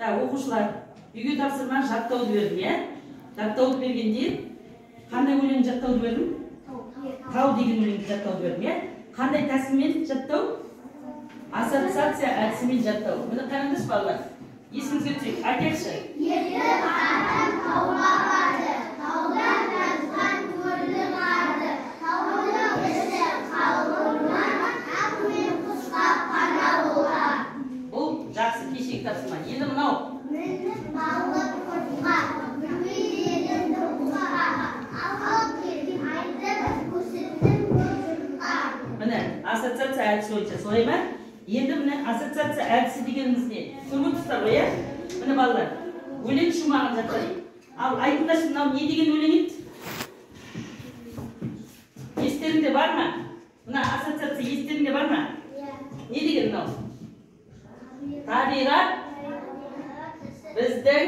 Оқушылар, үйге тапсырманы жаттауды бердім, иә? Жаттауды бергенде қандай өлеңді жаттауды бердім? Тау деген өлеңді жаттауды бердім, иә? Қандай тәсілмен жаттау? Ассоциация әдісімен жаттау. Міне қараңызшы балалар. Есіңізге түсейік, айтайықшы. Ертіп адам тауға барды, таудан жазған көрдім арды, тауының іші қалғырман, ақ мен құсқа пана болар. Бұл жақсы кешегі тапсырма. Енді мынау. Мініп балық құртқа, үрмейден тұрғыға, алып келген айтып көрсеттім көзімға. Міне, ассоциация әдісі бойынша солай ма? Енді міне ассоциация әдісі дегеніміз не? Көріп тұрсыздар ғой, иә? Міне балалар, өлең шумағын жаттайық. Ал айтыңдаршы, мынау не деген өлең еді? Естеріңде бар ма? Мына ассоциация естеріңде бар ма? Не деген мынау? Табиғат біздің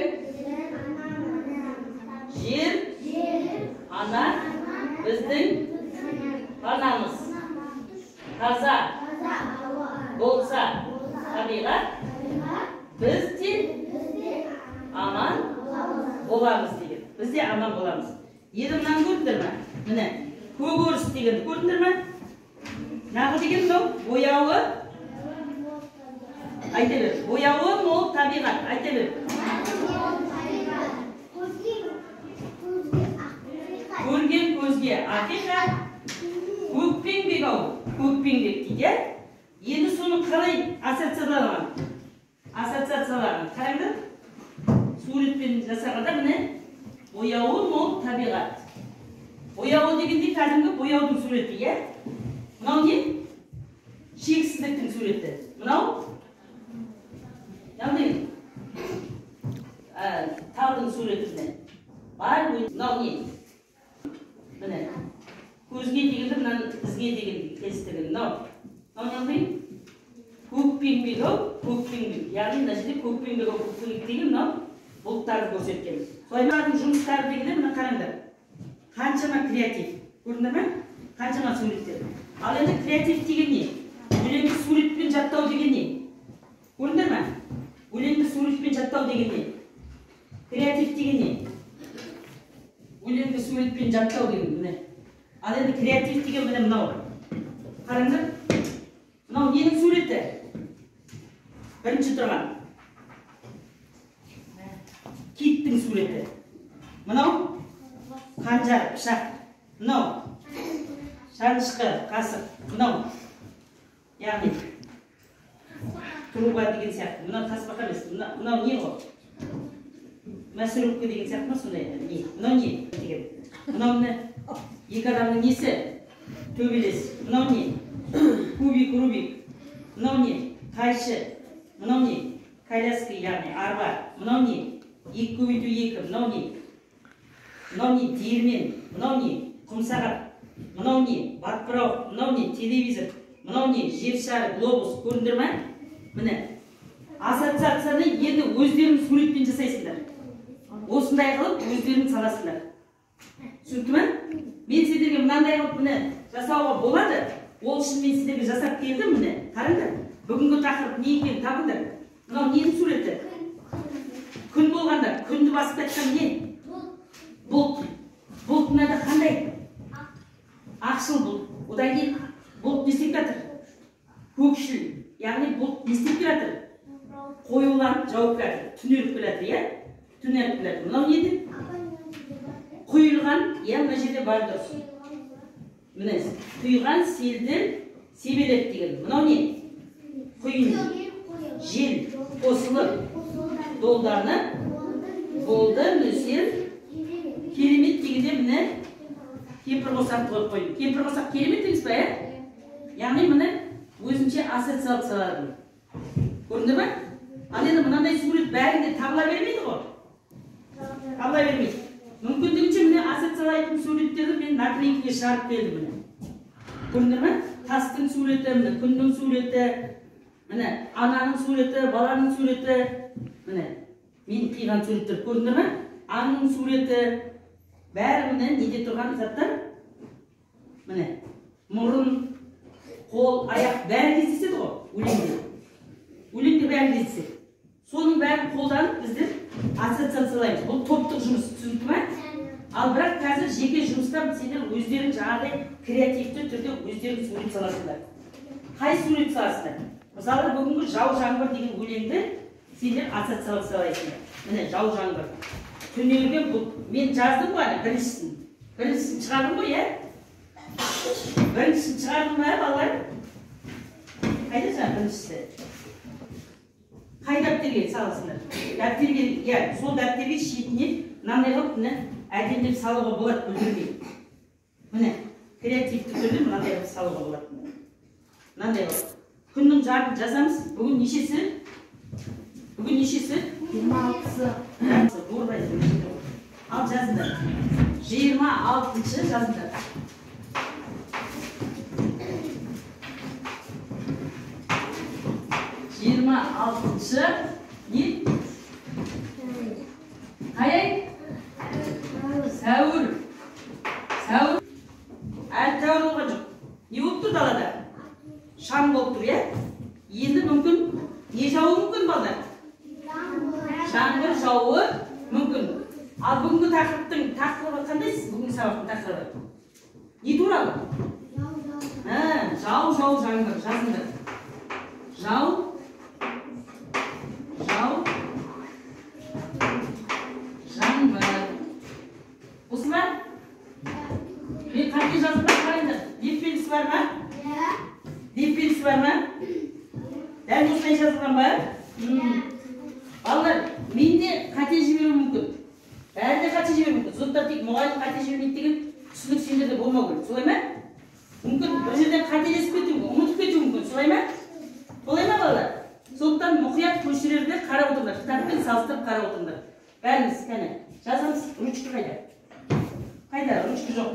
жер, ана біздің панамыз. Таза болса табиғат, біз де аман боламыз деген. Біз де аман боламыз. Енді мынаны көрдіңдер ме? Міне, көгеріс дегенді көрдіңдер ме? Нағы деген мынау? Бояуы? Айта бер. Бояуы мол табиғат. Айта бер. Көрген көзге ақиқат, көкпеңбек ау. Көкпеңбек дейді. Енді соны қалай ассоциациялаған? Қараңдар. Суретпен жасағанда міне бояуы мол табиғат. Бояуы дегенде кәдімгі бояудың суреті, иә? Мынау не? Шексіздіктің суреті. Мынау? Яғни талдың суретіне. Бар, мынау не? Міне. Көзге дегенде мынаны ізге деген келістігі. Мынау яғни көкпеңбек ау, көкпеңбек. Яғни мына жерде көкпеңбек ау, көкпеңбек деген мынау бұлттарды көрсеткен. Солаймардың жұмыстары дегенде мына қараңдар. Қаншама креатив. Көрдіңдер ме? Қаншама суреттер. Ал енді креатив деген не? Өлеңді суретпен жаттау деген не? Көрдіңдер ме? Өлеңді суретпен жаттау деген не? Креатив деген не? Өлеңді суретпен жаттау деген міне. Ал енді креатив деген міне мынау. Қараңдар. Мынау ненің суреті? Бірінші тұрған. Киттің суреті. Мынау қанжар, пышақ. Мынау шанышқы, қасық. Мынау яғни труба деген сияқты. Мынау тасбақа емес. Мынау не ғой? Мәсірөпке деген сияқты ма сондай? Мынау не деген? Мынау міне екі адамның несі? Төбелес. Мынау не? Кубик, рубик. Мынау не? Қайшы. Мынау не? Коляска, яғни арба. Мынау не? Екі көбейту екі. Мынау не? Мынау не? Диірмен. Мынау не? Құмсағат. Мынау не? Батпырау. Мынау не? Телевизор. Мынау не? Жер шары, глобус. Көрдіңдер ме? Міне. Ассоциацияны енді өздерің суретпен жасайсыңдар. Осындай қылып өздерің саласыңдар. Түсінікті ме? Мен сендерге мынандай қылып міне жасауға болады. Ол үшін мен сіздерге жасап келдім міне. Қараңдар. Бүгінгі тақырып не екенін табыңдар. Мынау ненің суреті? Күн болғанда, күнді басып айтқан не? Бұлт. Бұлт мынада қандай? Ақшыл бұлт. Одан кейін бұлт не істеп жатыр? Көкшіл. Яғни бұлт не істеп жатыр? Қоюланып жауып жатыр. Түнеріп келатыр, иә? Түнеріп келатыр. Мынау не еді? Құйылған, иә, мына жерде бар дұрыс. Міне, құйған селдір себелеп деген. Мынау не? Құйын. Жел, қосылып, долданып, болды, нөсер, керемет дегенде міне кемпір қосақ қойып қойдым. Кемпір қосақ керемет емес па, иә? Яғни міне өзінше ассоциациялардың. Көрінді ме? Ал енді мынандай сурет бәрінде табыла бермейді ғой? Табыла бермейді. Мүмкіндігінше міне ассоциациялайтын суреттерді мен наклейкіге шығарып келдім міне. Көрінді ме? Тастың суреті, міне күннің суреті, міне ананың суреті, баланың суреті, міне мен қиған суреттер көрінді ме? Аңның суреті, бәрі міне неде тұрған заттар? Міне мұрын, қол, аяқ бәрі кездеседі ғой өлеңде. Өлеңде бәрі кездеседі. Соның бәрін қолданып біздер ассоциациялаймыз. Бұл топтық жұмыс, түсінікті ме? Ал бірақ қазір жеке жұмыста сендер өздерің жаңағыдай креативті түрде өздерің сурет саласыңдар. Қай сурет саласыңдар? Мысалы, бүгінгі жау жаңбыр деген өлеңді сендер ассоциациялайсыңдар. Міне жау жаңбыр. Түнерген бұлт. Мен жаздым ғой, біріншісін. Біріншісін шығардым ғой, иә? Біріншісін шығардым ба, балалар? Қайда жаңа біріншісі? Қай дәптерге саласыңдар? Дәптерге, иә, сол дәптерге шетіне мынандай қылып, міне әдемдеп салуға болады, бүлдірмей. Міне, креативті түрде мынандай қылып салуға болады. Мынандай қылып. Күннің жартын жазамыз. Бүгін нешесі? Бүгін нешесі? 26-сы. Ал жазыңдар. 26-шы жазыңдар. Не? Қай? Сәуір. Сәуір. Әлі тәуір болған жоқ. Не болып тұр далада? Шаң болып тұр, е? Енді мүмкін не жауы мүмкін балдар? Жаңбыр жауы мүмкін. Ал бүгінгі тақырыптың тақырыбы қандайсыз? Бүгінгі сабақтың тақырыбы. Не туралы? Жау, жаңбыр. Жазыңдар. Жау. Жаңбыр. Осы ма? Мен қате жазып қарайындар. Бетпелісі бар ма? Бетпелісі бар ма? Дәл осылай жазылған ба? Балалар, мен де қате жіберу мүмкін. Бәрі де қате жіберу мүмкін. Сондықтан тек мұғалім қате жібермейді деген түсінік сендерде болмау керек. Солай ма? Мүмкін бір жерден қателесіп кетуі мүмкін, ұмытып кетуі мүмкін. Солай ма? Солай ма, балалар? Сондықтан мұқият көшірерде қарап отырыңдар. Кітаппен салыстырып қарап отырыңдар. Бәріңіз, кәне, жазамыз. Ручка қайда? Қайда? Ручка жоқ.